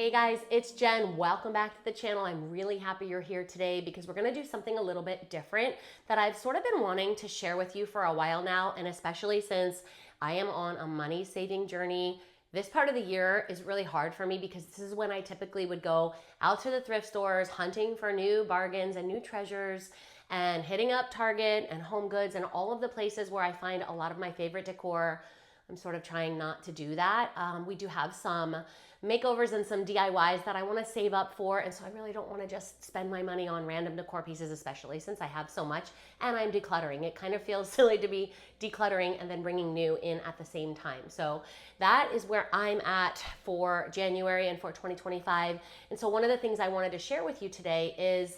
Hey guys, it's Jen. Welcome back to the channel. I'm really happy you're here today because we're gonna do something a little bit different that I've sort of been wanting to share with you for a while now, and especially since I am on a money saving journey. This part of the year is really hard for me because this is when I typically would go out to the thrift stores hunting for new bargains and new treasures and hitting up Target and Home Goods and all of the places where I find a lot of my favorite decor. I'm sort of trying not to do that. We do have some makeovers and some DIYs that I want to save up for, and so I really don't want to just spend my money on random decor pieces, especially since I have so much and I'm decluttering. It kind of feels silly to be decluttering and then bringing new in at the same time. So that is where I'm at for January and for 2025. And so one of the things I wanted to share with you today is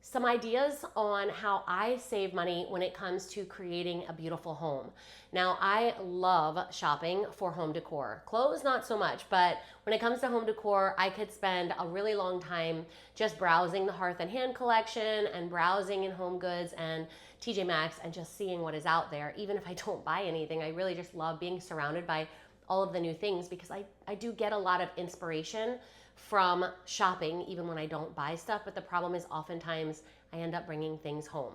some ideas on how I save money when it comes to creating a beautiful home. Now, I love shopping for home decor. Clothes, not so much, but when it comes to home decor, I could spend a really long time just browsing the Hearth and Hand collection and browsing in Home Goods and TJ Maxx and just seeing what is out there. Even if I don't buy anything, I really just love being surrounded by all of the new things because I do get a lot of inspiration from shopping even when I don't buy stuff, but the problem is oftentimes I end up bringing things home.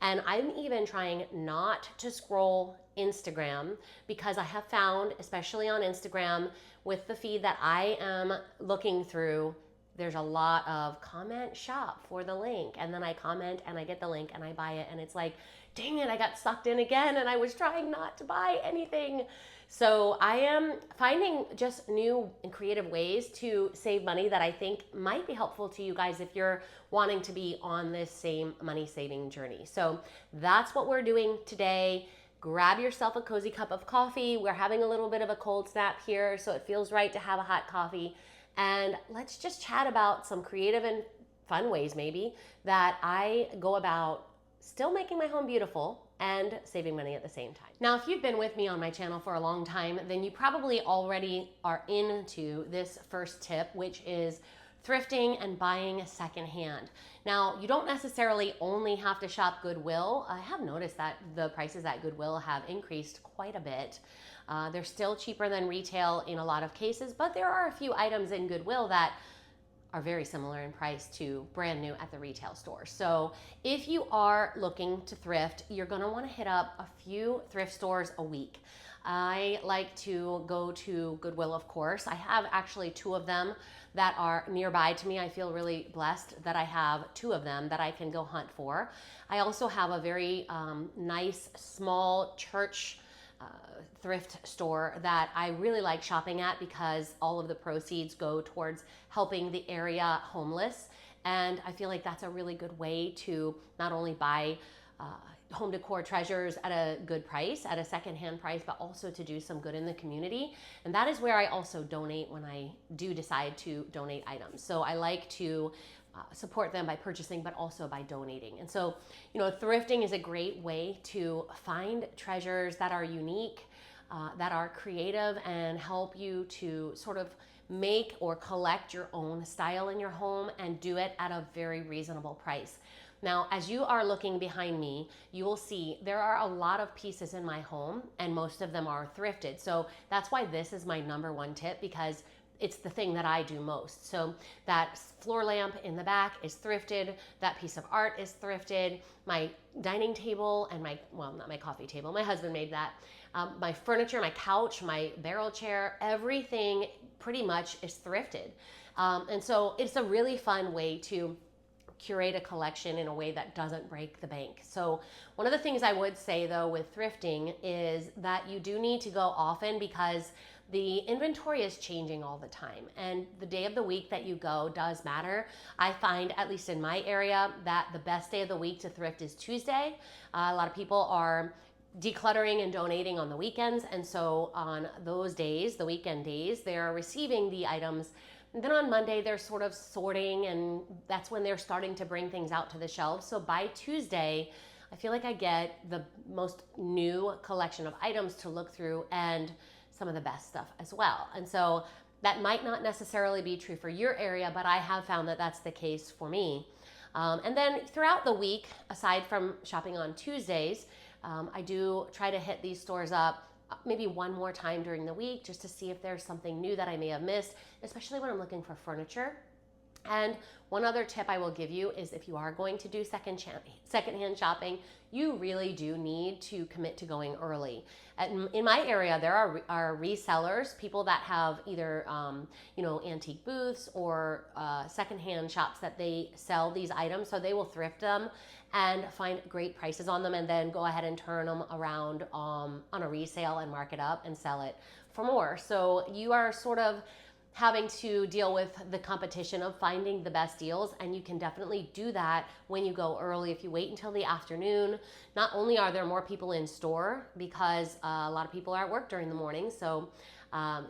And I'm even trying not to scroll Instagram because I have found, especially on Instagram with the feed that I am looking through, there's a lot of comment shop for the link, and then I comment and I get the link and I buy it, and it's like, dang it, I got sucked in again and I was trying not to buy anything. So I am finding just new and creative ways to save money that I think might be helpful to you guys if you're wanting to be on this same money saving journey. So that's what we're doing today. Grab yourself a cozy cup of coffee. We're having a little bit of a cold snap here, so it feels right to have a hot coffee. And let's just chat about some creative and fun ways maybe that I go about still making my home beautiful and saving money at the same time. Now, if you've been with me on my channel for a long time, then you probably already are into this first tip, which is thrifting and buying secondhand. Now, you don't necessarily only have to shop Goodwill. I have noticed that the prices at Goodwill have increased quite a bit. They're still cheaper than retail in a lot of cases, but there are a few items in Goodwill that are very similar in price to brand new at the retail store. So if you are looking to thrift, you're gonna wanna hit up a few thrift stores a week. I like to go to Goodwill, of course. I have actually two of them that are nearby to me. I feel really blessed that I have two of them that I can go hunt for. I also have a very nice small church thrift store that I really like shopping at because all of the proceeds go towards helping the area homeless. And I feel like that's a really good way to not only buy home decor treasures at a good price, at a secondhand price, but also to do some good in the community. And that is where I also donate when I do decide to donate items. So I like to support them by purchasing, but also by donating. And so, thrifting is a great way to find treasures that are unique, that are creative, and help you to sort of make or collect your own style in your home and do it at a very reasonable price. Now, as you are looking behind me, you will see there are a lot of pieces in my home and most of them are thrifted. So that's why this is my number one tip, because it's the thing that I do most. So that floor lamp in the back is thrifted. That piece of art is thrifted. My dining table and not my coffee table, my husband made that. My furniture, my couch, my barrel chair, everything pretty much is thrifted. And so it's a really fun way to curate a collection in a way that doesn't break the bank. So one of the things I would say though with thrifting is that you do need to go often because the inventory is changing all the time, and the day of the week that you go does matter. I find, at least in my area, that the best day of the week to thrift is Tuesday. A lot of people are decluttering and donating on the weekends, and so on those days, the weekend days, they're receiving the items. And then on Monday, they're sort of sorting, and that's when they're starting to bring things out to the shelves. So by Tuesday, I feel like I get the most new collection of items to look through and some of the best stuff as well. And so that might not necessarily be true for your area, but I have found that that's the case for me. And then throughout the week, aside from shopping on Tuesdays, I do try to hit these stores up maybe one more time during the week just to see if there's something new that I may have missed, especially when I'm looking for furniture. And one other tip I will give you is if you are going to do secondhand shopping, you really do need to commit to going early. In my area, there are resellers, people that have either antique booths or secondhand shops that they sell these items. So they will thrift them and find great prices on them and then go ahead and turn them around on a resale and mark it up and sell it for more. So you are sort of having to deal with the competition of finding the best deals, and you can definitely do that when you go early. If you wait until the afternoon, not only are there more people in store because a lot of people are at work during the morning, so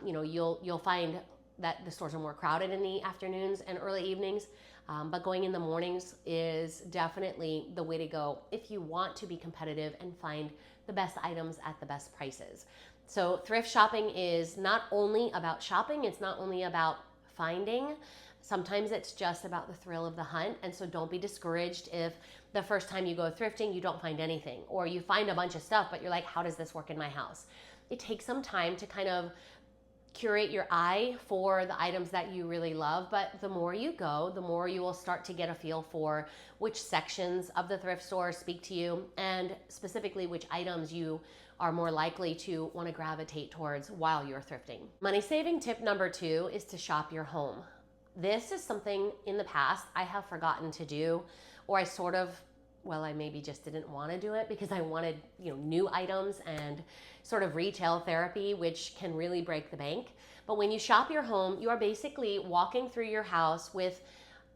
you'll find that the stores are more crowded in the afternoons and early evenings, but going in the mornings is definitely the way to go if you want to be competitive and find the best items at the best prices. So thrift shopping is not only about shopping, it's not only about finding. Sometimes it's just about the thrill of the hunt. And so don't be discouraged if the first time you go thrifting, you don't find anything, or you find a bunch of stuff, but you're like, how does this work in my house? It takes some time to kind of curate your eye for the items that you really love, but the more you go, the more you will start to get a feel for which sections of the thrift store speak to you, and specifically which items you are more likely to want to gravitate towards while you're thrifting. Money saving tip number 2 is to shop your home. This is something in the past I have forgotten to do, or I maybe just didn't want to do it because I wanted, new items and sort of retail therapy, which can really break the bank. But when you shop your home, you are basically walking through your house with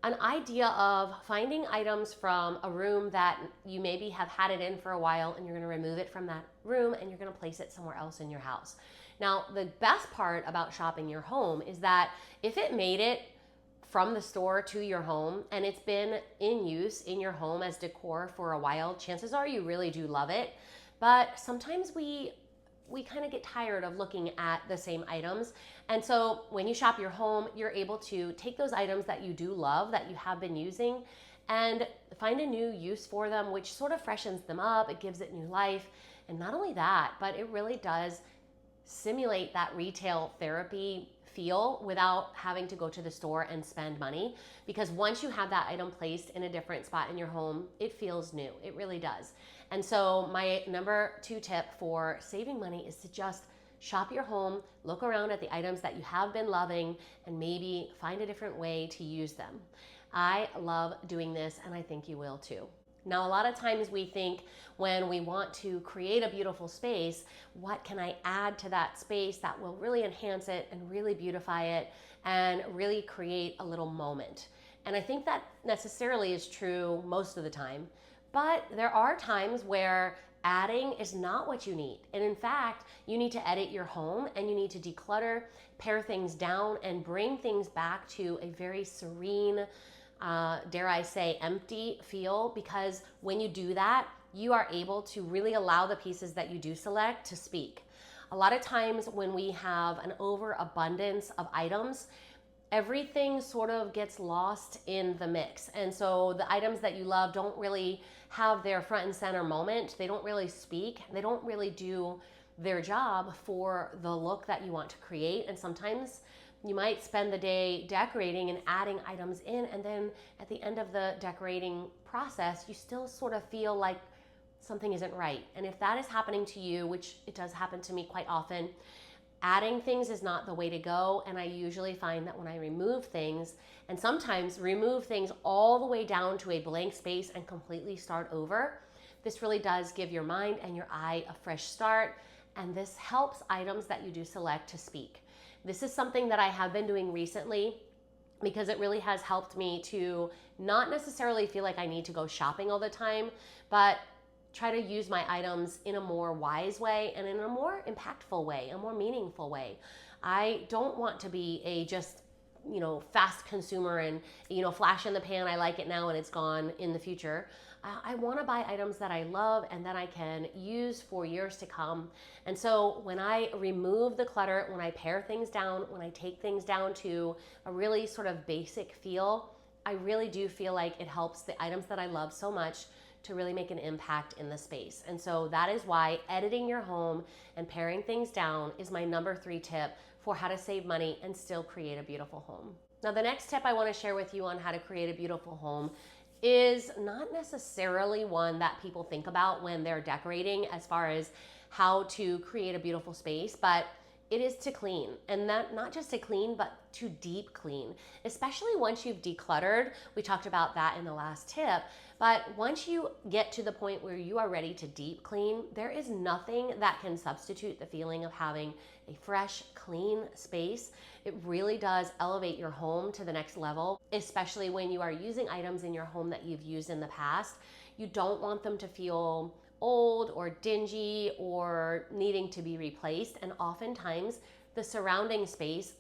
an idea of finding items from a room that you maybe have had it in for a while, and you're going to remove it from that room and you're going to place it somewhere else in your house. Now, the best part about shopping your home is that if it made it from the store to your home and it's been in use in your home as decor for a while, chances are you really do love it. But sometimes we kind of get tired of looking at the same items. And so when you shop your home, you're able to take those items that you do love, that you have been using, and find a new use for them, which sort of freshens them up. It gives it new life. And not only that, but it really does simulate that retail therapy feel without having to go to the store and spend money. Because once you have that item placed in a different spot in your home, it feels new. It really does. And so my number 2 tip for saving money is to just shop your home, look around at the items that you have been loving, and maybe find a different way to use them. I love doing this, and I think you will too. Now, a lot of times we think when we want to create a beautiful space, what can I add to that space that will really enhance it and really beautify it and really create a little moment? And I think that necessarily is true most of the time, but there are times where adding is not what you need. And in fact, you need to edit your home and you need to declutter, pare things down, and bring things back to a very serene, dare I say, empty feel, because when you do that, you are able to really allow the pieces that you do select to speak. A lot of times when we have an overabundance of items, everything sort of gets lost in the mix. And so the items that you love don't really have their front and center moment. They don't really speak. They don't really do their job for the look that you want to create. And sometimes you might spend the day decorating and adding items in, and then at the end of the decorating process, you still sort of feel like something isn't right. And if that is happening to you, which it does happen to me quite often, adding things is not the way to go. And I usually find that when I remove things, and sometimes remove things all the way down to a blank space and completely start over, this really does give your mind and your eye a fresh start. And this helps items that you do select to speak. This is something that I have been doing recently because it really has helped me to not necessarily feel like I need to go shopping all the time, but try to use my items in a more wise way and in a more impactful way, a more meaningful way. I don't want to be a just, fast consumer and, flash in the pan, I like it now and it's gone in the future. I want to buy items that I love and that I can use for years to come. And so when I remove the clutter, when I pare things down, when I take things down to a really sort of basic feel, I really do feel like it helps the items that I love so much to really make an impact in the space. And so that is why editing your home and paring things down is my number 3 tip for how to save money and still create a beautiful home. Now, the next tip I want to share with you on how to create a beautiful home is not necessarily one that people think about when they're decorating as far as how to create a beautiful space, but it is to clean. And that not just to clean, but to deep clean, especially once you've decluttered. We talked about that in the last tip, but once you get to the point where you are ready to deep clean, there is nothing that can substitute the feeling of having a fresh, clean space. It really does elevate your home to the next level, especially when you are using items in your home that you've used in the past. You don't want them to feel old or dingy or needing to be replaced. And oftentimes the surrounding space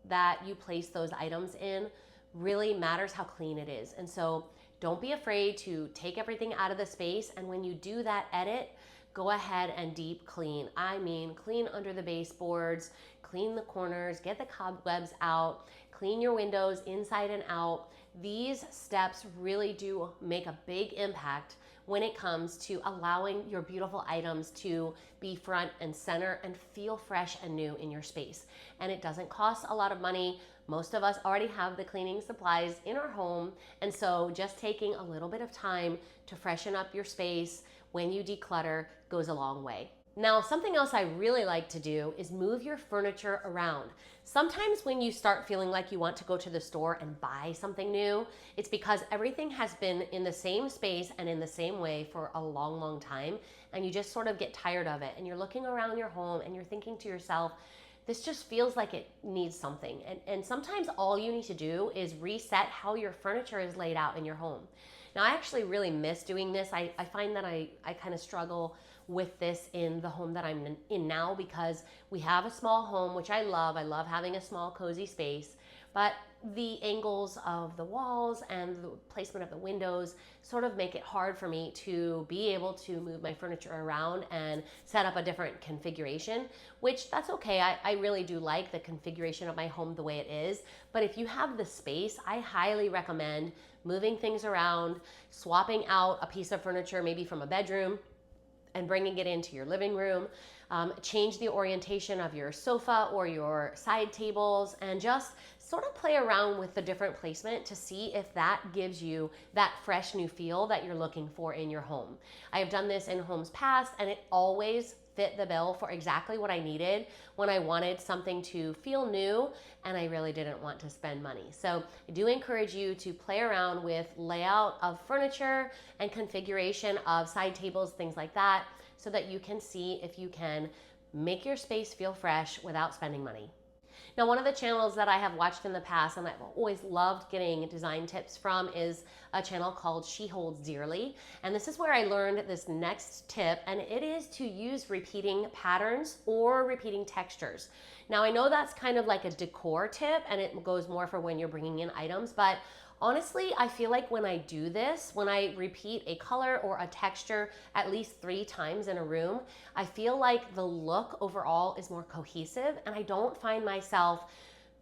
that you place those items in really matters how clean it is. And so don't be afraid to take everything out of the space. And when you do that edit, go ahead and deep clean. I mean, clean under the baseboards, clean the corners, get the cobwebs out, clean your windows inside and out. These steps really do make a big impact when it comes to allowing your beautiful items to be front and center and feel fresh and new in your space. And it doesn't cost a lot of money. Most of us already have the cleaning supplies in our home. And so just taking a little bit of time to freshen up your space when you declutter goes a long way. Now, something else I really like to do is move your furniture around. Sometimes when you start feeling like you want to go to the store and buy something new, it's because everything has been in the same space and in the same way for a long, long time, and you just sort of get tired of it. And you're looking around your home and you're thinking to yourself, this just feels like it needs something. And sometimes all you need to do is reset how your furniture is laid out in your home. Now, I actually really miss doing this. I find that I kind of struggle with this in the home that I'm in now because we have a small home, which I love. I love having a small, cozy space, but the angles of the walls and the placement of the windows sort of make it hard for me to be able to move my furniture around and set up a different configuration, which that's okay. I really do like the configuration of my home the way it is, but if you have the space, I highly recommend moving things around, swapping out a piece of furniture, maybe from a bedroom, and bringing it into your living room. Change the orientation of your sofa or your side tables and just sort of play around with the different placement to see if that gives you that fresh new feel that you're looking for in your home. I have done this in homes past and it always fit the bill for exactly what I needed when I wanted something to feel new and I really didn't want to spend money. So I do encourage you to play around with layout of furniture and configuration of side tables, things like that, so that you can see if you can make your space feel fresh without spending money. Now, one of the channels that I have watched in the past and I've always loved getting design tips from is a channel called She Holds Dearly. And this is where I learned this next tip, and it is to use repeating patterns or repeating textures. Now, I know that's kind of like a decor tip and it goes more for when you're bringing in items, but honestly, I feel like when I do this, when I repeat a color or a texture at least 3 times in a room, I feel like the look overall is more cohesive and I don't find myself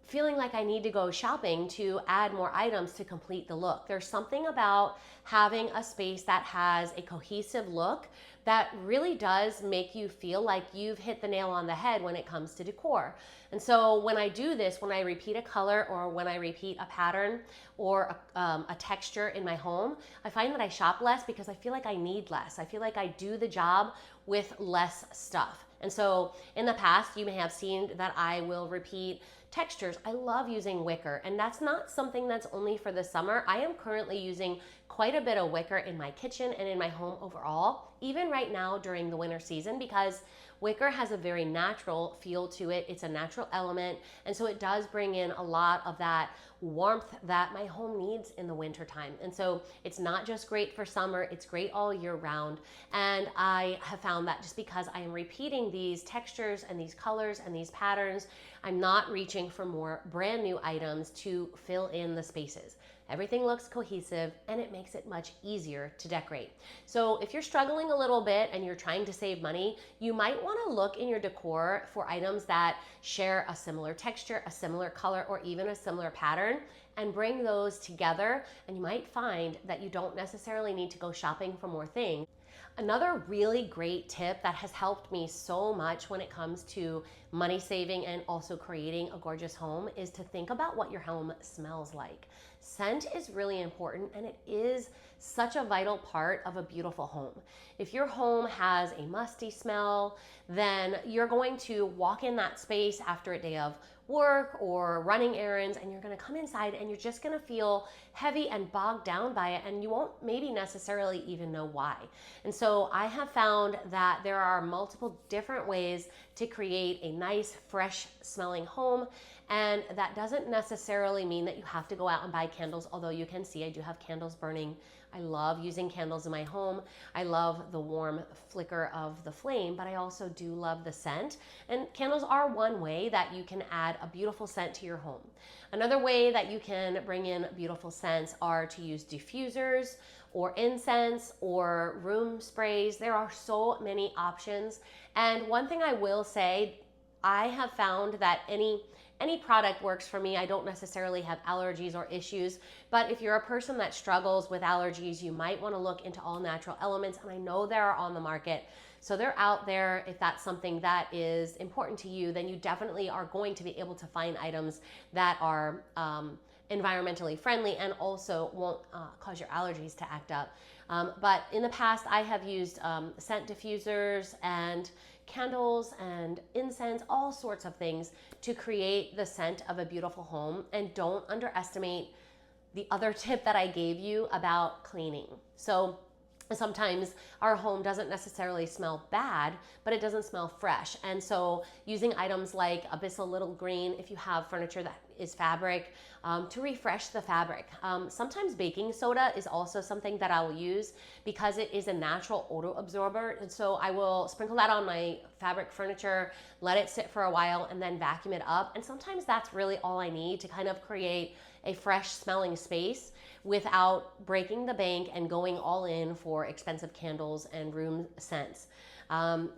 feeling like I need to go shopping to add more items to complete the look. There's something about having a space that has a cohesive look that really does make you feel like you've hit the nail on the head when it comes to decor. And so when I do this, when I repeat a color or when I repeat a pattern or a texture in my home, I find that I shop less because I feel like I need less. I feel like I do the job with less stuff. And so in the past, you may have seen that I will repeat textures. I love using wicker, and that's not something that's only for the summer. I am currently using quite a bit of wicker in my kitchen and in my home overall, even right now during the winter season, because wicker has a very natural feel to it. It's a natural element, and so it does bring in a lot of that warmth that my home needs in the winter time. And so it's not just great for summer, it's great all year round. And I have found that just because I am repeating these textures and these colors and these patterns, I'm not reaching for more brand new items to fill in the spaces. everything looks cohesive, and it makes it much easier to decorate. So if you're struggling a little bit and you're trying to save money, you might want to look in your decor for items that share a similar texture, a similar color, or even a similar pattern, and bring those together, and you might find that you don't necessarily need to go shopping for more things. Another really great tip that has helped me so much when it comes to money saving and also creating a gorgeous home is to think about what your home smells like. Scent is really important, and it is such a vital part of a beautiful home. If your home has a musty smell, then you're going to walk in that space after a day of work or running errands, and you're going to come inside and you're just going to feel heavy and bogged down by it, and you won't maybe necessarily even know why. And so I have found that there are multiple different ways to create a nice, fresh smelling home, and that doesn't necessarily mean that you have to go out and buy candles, although you can see I do have candles burning. I love using candles in my home. I love the warm flicker of the flame, but I also do love the scent. And candles are one way that you can add a beautiful scent to your home. Another way that you can bring in beautiful scents are to use diffusers or incense or room sprays. There are so many options. And one thing I will say, I have found that any product works for me. I don't necessarily have allergies or issues, but if you're a person that struggles with allergies, you might want to look into all natural elements, and I know they are on the market. So they're out there. If that's something that is important to you, then you definitely are going to be able to find items that are environmentally friendly and also won't cause your allergies to act up. But in the past, I have used scent diffusers and candles and incense, all sorts of things to create the scent of a beautiful home. And don't underestimate the other tip that I gave you about cleaning. So sometimes our home doesn't necessarily smell bad, but it doesn't smell fresh. And so using items like Abyssal Little Green, if you have furniture that is fabric, to refresh the fabric. Sometimes baking soda is also something that I will use because it is a natural odor absorber. And so I will sprinkle that on my fabric furniture, let it sit for a while, and then vacuum it up. And sometimes that's really all I need to kind of create a fresh smelling space without breaking the bank and going all in for expensive candles and room scents.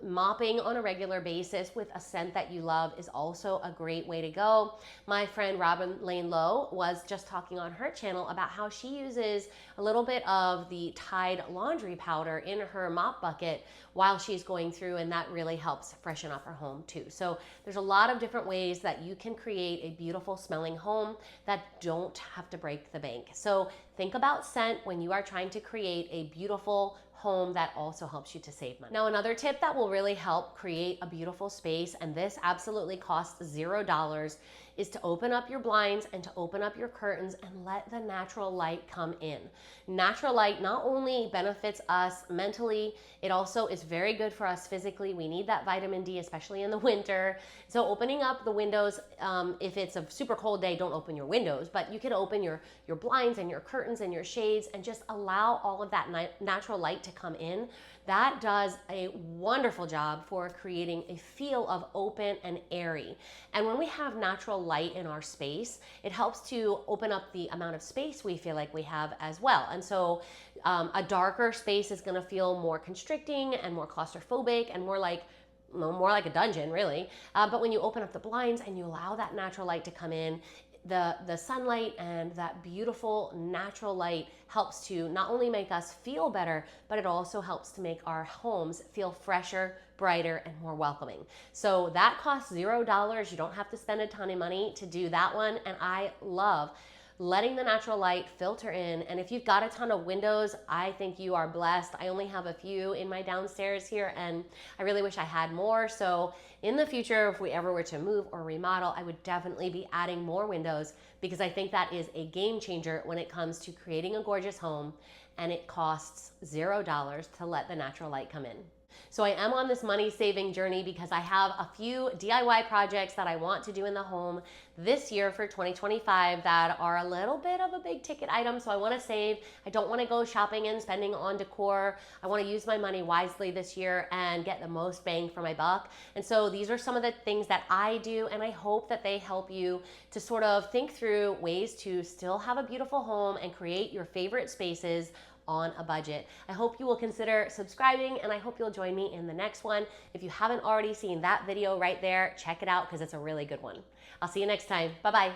Mopping on a regular basis with a scent that you love is also a great way to go. My friend Robin Lane Lowe was just talking on her channel about how she uses a little bit of the Tide laundry powder in her mop bucket while she's going through, and that really helps freshen up her home too. So there's a lot of different ways that you can create a beautiful smelling home that don't have to break the bank. So think about scent when you are trying to create a beautiful home that also helps you to save money. Now, another tip that will really help create a beautiful space, and this absolutely costs $0, is to open up your blinds and to open up your curtains and let the natural light come in. Natural light not only benefits us mentally, it also is very good for us physically. We need that vitamin D, especially in the winter. So opening up the windows, if it's a super cold day, don't open your windows, but you can open your blinds and your curtains and your shades and just allow all of that natural light to come in. That does a wonderful job for creating a feel of open and airy. And when we have natural light in our space, it helps to open up the amount of space we feel like we have as well. And so a darker space is going to feel more constricting and more claustrophobic and more like a dungeon, really. But when you open up the blinds and you allow that natural light to come in, the sunlight and that beautiful natural light helps to not only make us feel better, but it also helps to make our homes feel fresher, brighter, and more welcoming. So that costs $0. You don't have to spend a ton of money to do that one. And I love letting the natural light filter in. And if you've got a ton of windows, I think you are blessed. I only have a few in my downstairs here, and I really wish I had more. So in the future, if we ever were to move or remodel, I would definitely be adding more windows, because I think that is a game changer when it comes to creating a gorgeous home, and it costs $0 to let the natural light come in. So I am on this money saving journey because I have a few DIY projects that I want to do in the home this year for 2025 that are a little bit of a big ticket item. So I want to save. I don't want to go shopping and spending on decor. I want to use my money wisely this year and get the most bang for my buck. And so these are some of the things that I do, and I hope that they help you to sort of think through ways to still have a beautiful home and create your favorite spaces on a budget. I hope you will consider subscribing, and I hope you'll join me in the next one. If you haven't already seen that video right there, check it out because it's a really good one. I'll see you next time. Bye-bye.